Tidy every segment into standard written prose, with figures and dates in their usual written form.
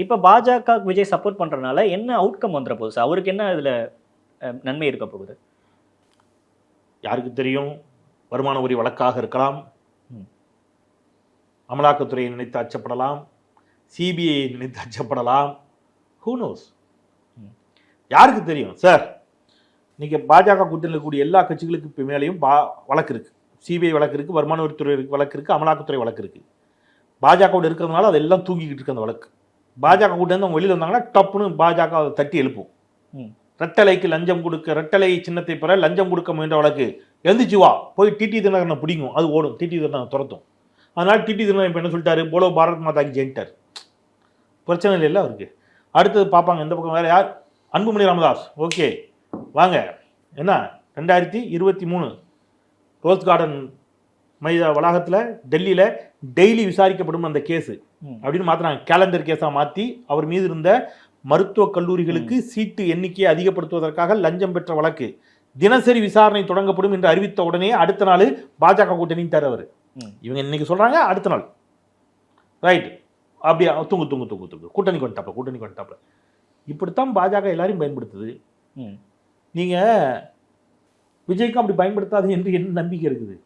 இப்ப பாஜக விஜய் சப்போர்ட் பண்றதுனால என்ன அவுட்கம் வந்துற போகுது சார்? அவருக்கு என்ன இதுல நன்மை இருக்க போகுது? யாருக்கு தெரியும்? வருமான வரி வழக்காக இருக்கலாம், அமலாக்கத்துறையை நினைத்து அச்சப்படலாம், சிபிஐ நினைத்து அச்சப்படலாம். Who knows? யாருக்கு தெரியும் சார்? இன்னைக்கு பாஜக கூட்டணியில் இருக்கக்கூடிய எல்லா கட்சிகளுக்கு இப்போ மேலேயும் வழக்கு இருக்கு. சிபிஐ வழக்கு இருக்கு, வருமான வரித்துறை வழக்கு இருக்கு, அமலாக்கத்துறை வழக்கு இருக்கு. பாஜகவோட இருக்கிறதுனால அதெல்லாம் தூக்கிக்கிட்டு இருக்கு அந்த வழக்கு. பாஜக கூட்டணி அவங்க வெளியில் வந்தாங்கன்னா டப்புன்னு பாஜக அதை தட்டி எழுப்பும். ரெட்டலைக்கு லஞ்சம் கொடுக்க, ரெட்டலை சின்னத்தை பெற லஞ்சம் கொடுக்க முயன்ற வழக்கு எழுந்துச்சு வா போய் டிடி தினகரனை பிடிக்கும், அது ஓடும், டிடி தினகரனை துரத்தும். அதனால டிடி தினகரன் இப்போ என்ன சொல்லிட்டாரு, போலோ பாரத் மாதாக்கு ஜெயிட்டார். பிரச்சனை இல்லை அவருக்கு. அடுத்தது பார்ப்பாங்க இந்த பக்கம் வேற யார், அன்புமணி ராமதாஸ். ஓகே வாங்க, என்ன 2023 ரோஸ் கார்டன் மைதா வளாகத்தில் டெல்லியில் டெய்லி விசாரிக்கப்படும் அந்த கேஸு அப்படின்னு மாற்றினாங்க. கேலண்டர் கேஸாக மாற்றி அவர் மீது இருந்த மருத்துவக் கல்லூரிகளுக்கு சீட்டு எண்ணிக்கையை அதிகப்படுத்துவதற்காக லஞ்சம் பெற்ற வழக்கு தினசரி விசாரணை தொடங்கப்படும் என்று அறிவித்த உடனே அடுத்த நாள் பாஜக கூட்டணிட்டார் அவர். இவங்க இன்னைக்கு சொல்றாங்க, அடுத்த நாள் ரைட் அப்படியே தூங்கு தூங்கு தூங்கு தூங்கு கூட்டணிக்கு வந்துட்டாப்ல. இப்படித்தான் பாஜக எல்லாரையும் பயன்படுத்துது. நீங்க விஜய்க்கும் அப்படி பயன்படுத்தாது என்று என்ன நம்பிக்கை இருக்குது?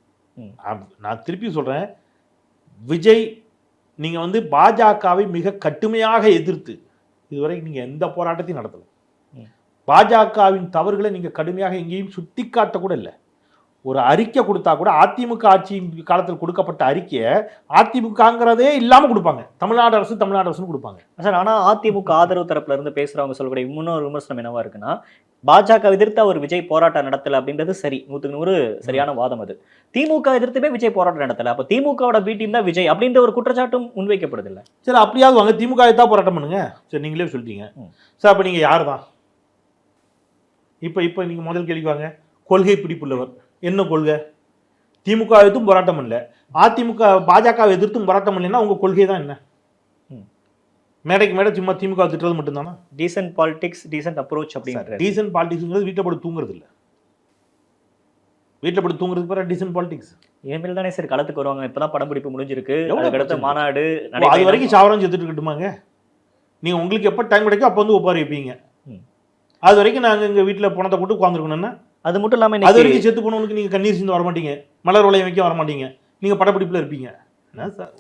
நான் திருப்பி சொல்றேன், விஜய் நீங்க பாஜகவை மிக கடுமையாக எதிர்த்து இதுவரை நீங்க எந்த போராட்டத்தையும் நடத்தல. பாஜகவின் தவறுகளை நீங்க கடுமையாக எங்கேயும் சுட்டி காட்ட கூட இல்லை. ஒரு அறிக்கை கொடுத்தா கூட அதிமுக ஆட்சி காலத்தில் கொடுக்கப்பட்ட அறிக்கையை அதிமுகங்கிறதே இல்லாம கொடுப்பாங்க. தமிழ்நாடு அரசுன்னு கொடுப்பாங்க சார். ஆனா அதிமுக ஆதரவு தரப்புல இருந்து பேசுறவங்க சொல்லக்கூடிய இன்னொரு விமர்சனம் என்னவா இருக்குன்னா, பாஜக எதிர்த்து அவர் விஜய் போராட்டம் நடத்தல அப்படின்றது சரி, 100% சரியான வாதம். அது திமுக எதிர்த்துமே விஜய் போராட்டம் நடத்தல, அப்ப திமுகவோட பி டீம் தான் விஜய் அப்படின்ற ஒரு குற்றச்சாட்டும் முன்வைக்கப்படுது இல்ல? சரி, அப்படியாவது வாங்க, திமுக தான் போராட்டம் பண்ணுங்க. சரி, நீங்களே சொல்லிட்டீங்க சார். அப்ப நீங்க யார் தான் இப்ப நீங்க முதல் கேள்வி வாங்க, கொள்கை பிடிப்புள்ளவர். என்ன கொள்கை? திமுக எதிர்த்தும் போராட்டம் இல்லை, அதிமுக பாஜகவை எதிர்த்தும் போராட்டம் இல்லைன்னா உங்க கொள்கை தான் என்ன? மேடைக்கு மேடை சும்மா திமுக திட்டுறது மட்டும்தானா? டீசன்ட் பாலிடிக்ஸ், டீசன்ட் அப்ரோச் அப்படின்ற. டீசன்ட் பாலிடிக்ஸ்ங்கிறது வீட்டில் போட்டு தூங்குறது இல்லை. வீட்டில் போட்டு தூங்குறதுக்கு பேர் டீசன்ட் பாலிடிக்ஸ். இனிமேல் தானே சார் களத்துக்கு வருவாங்க. இப்பதான் படம் பிடிப்பு முடிஞ்சிருக்கு, அடுத்த மாநாடு. அது வரைக்கும் சாவரம் செத்துட்டு இருக்கட்டுமாங்க? நீங்க உங்களுக்கு எப்போ டைம் கிடைக்கும் அப்போ ஒப்பாரி வைப்பீங்க. அது வரைக்கும் நாங்கள் எங்கள் வீட்டில் பணத்தை போட்டு உட்காந்துருக்கணும்னா, அது மட்டும் இல்லாமல் அது வரைக்கும் செத்து போனவனுக்கு நீங்கள் கண்ணீர் சிந்து வரமாட்டீங்க, மலர் வளையம் வைக்க வரமாட்டீங்க, நீங்கள் படப்பிடிப்பில் இருப்பீங்க. என்ன சார்?